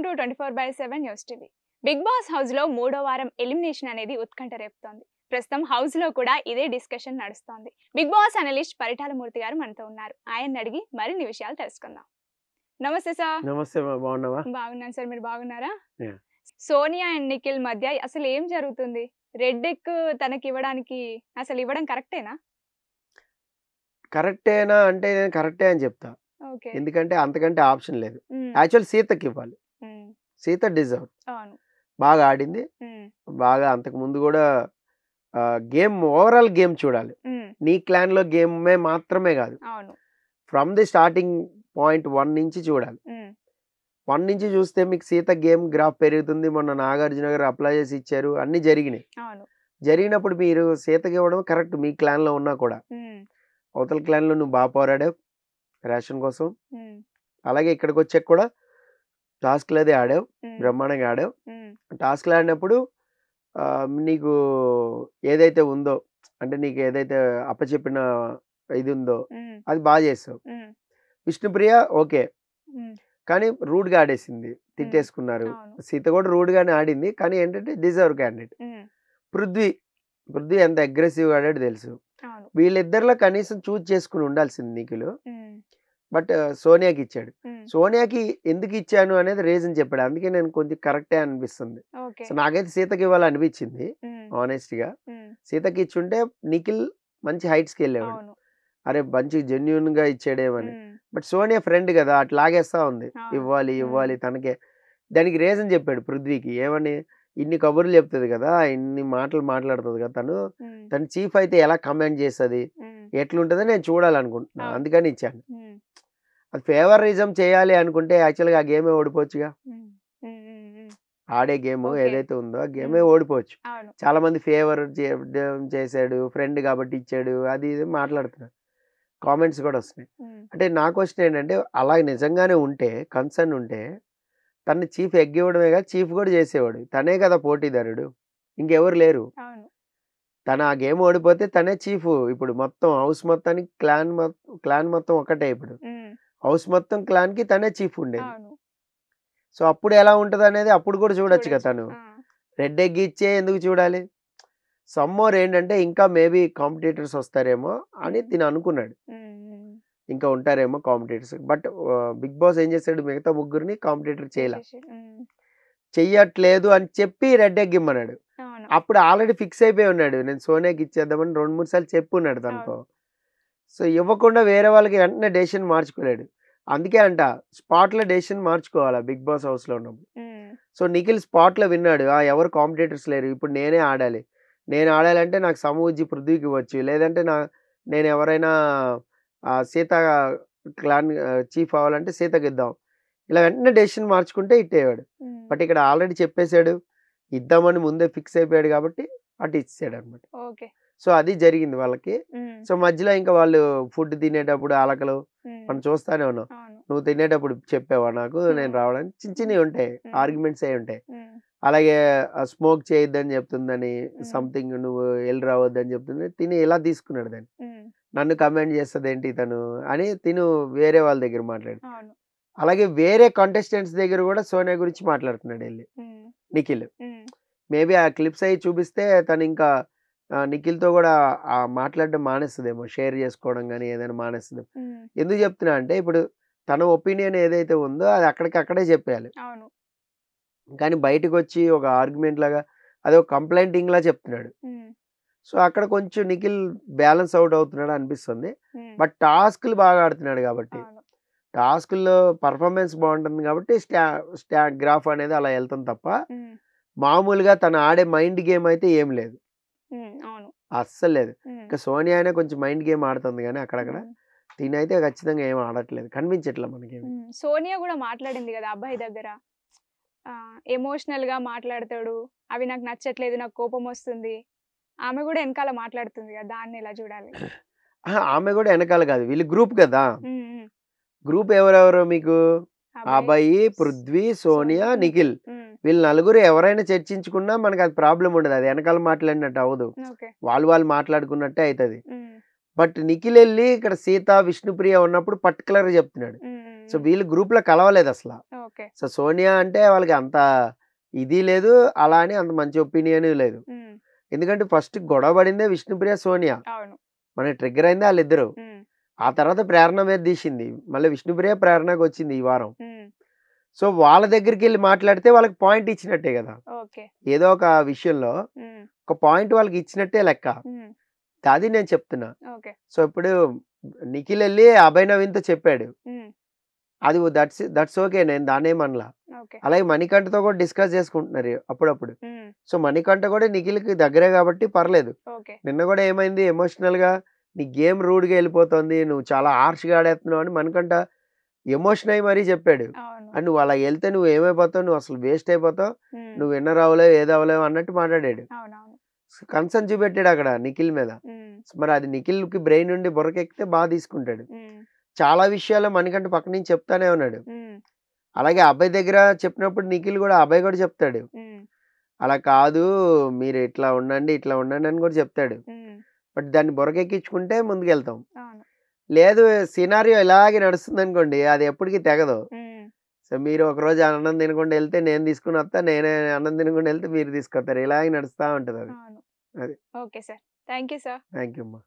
To 24/7 news TV. Big boss house లో మూడో వారం ఎలిమినేషన్ అనేది ఉత్కంఠ రేపుతోంది. ప్రస్తుతం హౌస్ లో కూడా ఇదే డిస్కషన్ నడుస్తోంది. బిగ్ బాస్ అనలిస్ట్ పరిటాల మూర్తి గారు మనతో ఉన్నారు. ఆయన్ని అడిగి మరిన్ని విషయాలు తెలుసుకుందాం. నమస్తే సార్. నమస్తే బాగున్నావా? బాగున్నాను సార్, మీరు బాగున్నారా? Yeah. సోనియా అండ్ నిఖిల్ మధ్య అసలు ఏం జరుగుతుంది? రెడ్ ఎక్ తనకి ఇవ్వడానికి అసలు ఇవ్వడం కరెక్టేనా? కరెక్టేనా అంటే నేను కరెక్టే అని చెప్తా. ఓకే. ఎందుకంటే అంతకంటే ఆప్షన్ లేదు. యాక్చువల్ సీతకి ఇవ్వాలి. సీత డిజర్వ్. అవును. బాగా ఆడింది. బాగా అంతకు ముందు కూడా గేమ్ ఓవరాల్ గేమ్ చూడాలి. నీ క్లాన్ లో గేమే మాత్రమే కాదు, అవును. ఫ్రమ్ ది స్టార్టింగ్ పాయింట్ 1 నుంచి చూడాలి. 1 నుంచి చూస్తే మీకు సీత గేమ్ గ్రాఫ్ పెరుగుతుంది. మొన్న నాగార్జున గారు అప్లై చేసి ఇచ్చారు, అన్ని జరిగినాయి. అవును. జరిగినప్పుడు మీరు సీతకి ఇవ్వడం కరెక్ట్. మీ క్లాన్ లో ఉన్నా కూడా అవతల క్లాన్ లో నువ్వు బాగా పోరాడావు రేషన్ కోసం. అలాగే ఇక్కడికి వచ్చాక కూడా టాస్క్లు అది ఆడావు, బ్రహ్మాండంగా ఆడావు. టాస్క్లు ఆడినప్పుడు నీకు ఏదైతే ఉందో, అంటే నీకు ఏదైతే అప్పచెప్పిన ఇది ఉందో అది బాగా చేసావు. విష్ణుప్రియ ఓకే, కానీ రూడ్గా ఆడేసింది, తిట్టేసుకున్నారు. సీత కూడా రూడ్గానే ఆడింది, కానీ ఏంటంటే డిజర్వ్ క్యాండిడేట్. పృథ్వీ ఎంత అగ్రెసివ్గా ఆడాడు తెలుసు. వీళ్ళిద్దరిలో కనీసం చూజ్ చేసుకుని ఉండాల్సింది నిఖిల్, బట్ సోనియాకి ఇచ్చాడు. సోనియాకి ఎందుకు ఇచ్చాను అనేది రీజన్ చెప్పాడు. అందుకే నేను కొంచెం కరెక్టే అనిపిస్తుంది. సో నాకైతే సీతకి ఇవ్వాలనిపించింది ఆనెస్ట్ గా. సీతకి ఇచ్చుంటే నిఖిల్ మంచి హైట్స్కి వెళ్ళేవాడు. అరే మంచి జెన్యున్ గా ఇచ్చాడేమని. బట్ సోనియా ఫ్రెండ్ కదా, అట్లా లాగేస్తా ఉంది, ఇవ్వాలి తనకే. దానికి రీజన్ చెప్పాడు పృథ్వీకి. ఏమని, ఇన్ని కబుర్లు చెప్తుంది కదా, ఇన్ని మాటలు మాట్లాడుతుంది కదా, తను చీఫ్ అయితే ఎలా కమెంట్ చేస్తుంది, ఎట్లుంటుందో నేను చూడాలనుకుంటున్నా, అందుకని ఇచ్చాను. అది ఫేవరిజం చేయాలి అనుకుంటే యాక్చువల్గా ఆ గేమే ఓడిపోవచ్చుగా. ఆడే గేమ్ ఏదైతే ఉందో ఆ గేమే ఓడిపోవచ్చు. చాలా మంది ఫేవర్ చేశాడు, ఫ్రెండ్ కాబట్టి ఇచ్చాడు, అది ఇది మాట్లాడుతున్నారు. కామెంట్స్ కూడా వస్తున్నాయి. అంటే నా క్వశ్చన్ ఏంటంటే, అలా నిజంగానే ఉంటే, కన్సర్న్ ఉంటే తన్ని చీఫ్ ఎగ్గివ్వడమే కదా, చీఫ్ కూడా చేసేవాడు. తనే కదా పోటీదారుడు, ఇంకెవరు లేరు. తన ఆ గేమ్ ఓడిపోతే తనే చీఫ్. ఇప్పుడు మొత్తం హౌస్ మొత్తానికి క్లాన్ మొత్తం ఒకటే. ఇప్పుడు హౌస్ మొత్తం క్లాన్ కి తనే చీఫ్ ఉండేది. సో అప్పుడు ఎలా ఉంటది అనేది అప్పుడు కూడా చూడొచ్చు కదా. తను రెడ్ ఎగ్ ఇచ్చే ఎందుకు చూడాలి? సమ్మోర్ ఏంటంటే ఇంకా మేబీ కాంపిటీటర్స్ వస్తారేమో అని తిని అనుకున్నాడు, ఇంకా ఉంటారేమో కాంపిటీటర్స్. బట్ బిగ్ బాస్ ఏం చేశాడు, మిగతా ముగ్గురిని కాంపిటీటర్ చెయ్యట్లేదు అని చెప్పి రెడ్ ఎగ్ ఇమ్మన్నాడు. అప్పుడు ఆల్రెడీ ఫిక్స్ అయిపోయి ఉన్నాడు, నేను సోనియాకి ఇచ్చేద్దామని 2-3 సార్లు చెప్పున్నాడు తనతో. సో ఇవ్వకుండా వేరే వాళ్ళకి వెంటనే డెసిషన్ మార్చుకోలేడు. అందుకే అంట స్పాట్లో డెసిషన్ మార్చుకోవాలా బిగ్ బాస్ హౌస్లో ఉన్నప్పుడు. సో నిఖిల్ స్పాట్లో విన్నాడు, ఎవరు కాంపిటీటర్స్ లేరు, ఇప్పుడు నేనే ఆడాలి. నేను ఆడాలంటే నాకు సమూజ్జి పృథ్వీకి ఇవ్వచ్చు, లేదంటే నేను ఎవరైనా సీత క్లాన్ చీఫ్ అవ్వాలంటే సీతకి ఇద్దాం. ఇలా వెంటనే డెసిషన్ మార్చుకుంటే ఇట్టేవాడు. బట్ ఇక్కడ ఆల్రెడీ చెప్పేశాడు, ఇద్దామని ముందే ఫిక్స్ అయిపోయాడు కాబట్టి అటు ఇచ్చాడు అనమాట. సో అది జరిగింది వాళ్ళకి. సో మధ్యలో ఇంకా వాళ్ళు ఫుడ్ తినేటప్పుడు అలకలు మనం చూస్తానే ఉన్నాం. నువ్వు తినేటప్పుడు చెప్పావా నాకు నేను రావడానికి, చిన్నవి ఉంటాయి, ఆర్గ్యుమెంట్స్ అయి ఉంటాయి. అలాగే స్మోక్ చేయొద్దని చెప్తుందని, సంథింగ్ నువ్వు వెళ్ళి రావద్దని చెప్తుంది, తిని ఇలా తీసుకున్నాడు దాన్ని. నన్ను కమెంట్ చేస్తుంది ఏంటి తను అని తిను వేరే వాళ్ళ దగ్గర మాట్లాడు. అలాగే వేరే కంటెస్టెంట్స్ దగ్గర కూడా సోనియా గురించి మాట్లాడుతున్నాడు వెళ్ళి నిఖిల్. మేబీ ఆ క్లిప్స్ అవి చూపిస్తే తను ఇంకా నిఖిల్తో కూడా మాట్లాడడం మానేస్తుందేమో, షేర్ చేసుకోవడం కానీ ఏదైనా మానేస్తుందేమో. ఎందుకు చెప్తున్నా అంటే, ఇప్పుడు తన ఒపీనియన్ ఏదైతే ఉందో అది అక్కడికక్కడే చెప్పేయాలి, కానీ బయటకు వచ్చి ఒక ఆర్గ్యుమెంట్ లాగా అది ఒక కంప్లైంటింగ్ లా చెప్తున్నాడు. సో అక్కడ కొంచెం నిఖిల్ బ్యాలెన్స్ అవుట్ అవుతున్నాడు అనిపిస్తుంది. బట్ టాస్క్లు బాగా ఆడుతున్నాడు కాబట్టి, టాస్క్లో పర్ఫార్మెన్స్ బాగుంటుంది కాబట్టి గ్రాఫ్ అనేది అలా వెళ్తుంది తప్ప మామూలుగా తను ఆడే మైండ్ గేమ్ అయితే ఏం లేదు, అస్సలు లేదు. ఇంకా సోనియా అయినా కొంచెం మైండ్ గేమ్ ఆడుతుంది, కానీ అక్కడక్కడ తినైతే ఖచ్చితంగా ఏం ఆడట్లేదు, కనిపించట్లే మనకి. సోనియా కూడా మాట్లాడింది కదా అబ్బాయి దగ్గర, ఎమోషనల్ గా మాట్లాడతాడు, అవి నాకు నచ్చట్లేదు, నాకు కోపం వస్తుంది. ఆమె కూడా వెనకాల మాట్లాడుతుంది కదా, దాన్ని ఎలా చూడాలి? ఆమె కూడా వెనకాల కాదు, వీళ్ళు గ్రూప్ కదా. గ్రూప్ ఎవరెవరు మీకు? అబ్బాయి, పృథ్వీ, సోనియా, నిఖిల్, వీళ్ళు నలుగురు ఎవరైనా చర్చించుకున్నా మనకు అది ప్రాబ్లం ఉండదు, అది వెనకాల మాట్లాడినట్టు అవ్వదు, వాళ్ళు మాట్లాడుకున్నట్టే అవుతుంది. బట్ నిఖిల్ వెళ్ళి ఇక్కడ సీత, విష్ణుప్రియ ఉన్నప్పుడు పర్టికులర్గా చెప్తున్నాడు, సో వీళ్ళు గ్రూప్ లో కలవలేదు అసలు. ఓకే. సో సోనియా అంటే వాళ్ళకి అంత ఇది లేదు, అలా అని అంత మంచి ఒపీనియన్ లేదు. ఎందుకంటే ఫస్ట్ గొడవ పడిందే విష్ణుప్రియ సోనియా, అవును. మన ట్రిగ్గర్ అయింది వాళ్ళిద్దరు. ఆ తర్వాత ప్రేరణ మీద తీసింది, మళ్ళీ విష్ణుప్రియ ప్రేరణకు వచ్చింది ఈ వారం. సో వాళ్ళ దగ్గరికి వెళ్ళి మాట్లాడితే వాళ్ళకి పాయింట్ ఇచ్చినట్టే కదా, ఓకే. ఏదో ఒక విషయంలో ఒక పాయింట్ వాళ్ళకి ఇచ్చినట్టే లెక్క. అది నేను చెప్తున్నా. ఓకే. సో ఇప్పుడు నిఖిల్ వెళ్ళి అభయ్ నవీన్తో చెప్పాడు, అది దట్స్ ఓకే, నేను దాన్నే మనలా. ఓకే. అలాగే మణికంఠతో కూడా డిస్కస్ చేసుకుంటున్నారు అప్పుడప్పుడు. సో మణికంఠ కూడా నిఖిల్కి దగ్గరే కాబట్టి పర్లేదు. ఓకే. నిన్న కూడా ఏమైంది, ఎమోషనల్ గా నీ గేమ్ రూడ్గా వెళ్ళిపోతుంది, నువ్వు చాలా హార్ష్గా ఆడేస్తున్నావు అని మణికంఠ ఎమోషన్ అయ్యి మరీ చెప్పాడు. అవును. అండ్ నువ్వు అలా వెళ్తే నువ్వు ఏమైపోతావు, నువ్వు అసలు వేస్ట్ అయిపోతావు, నువ్వు విన్నర్ అవ్వలేవు ఏది అవ్వలేవు అన్నట్టు మాట్లాడాడు. అవునవును. కన్సర్న్ చూపెట్టాడు అక్కడ నిఖిల్ మీద. మరి అది నిఖిల్ కి బ్రెయిన్ నుండి బుర్రకెక్కితే బాగా తీసుకుంటాడు. చాలా విషయాల్లో మణికంఠ పక్క నుంచి చెప్తానే ఉన్నాడు. అలాగే అబ్బాయి దగ్గర చెప్పినప్పుడు నిఖిల్ కూడా అబ్బాయి కూడా చెప్తాడు, అలా కాదు మీరు ఇట్లా ఉండండి ఇట్లా ఉండండి అని కూడా చెప్తాడు. బట్ దాన్ని బుర్రకెక్కించుకుంటే ముందుకెళ్తాం. అవును. లేదు సినారియో ఇలాగే నడుస్తుంది అనుకోండి, అది ఎప్పటికీ తెగదు. సో మీరు ఒకరోజు అన్నం తినకుండా వెళ్తే నేను తీసుకుని వస్తా, నేనే అన్నం తినకుండా వెళ్తే మీరు తీసుకొస్తారు, ఇలాగే నడుస్తూ ఉంటుంది అది. అవును. అది. Okay sir. Thank you sir. Thank you అమ్మా.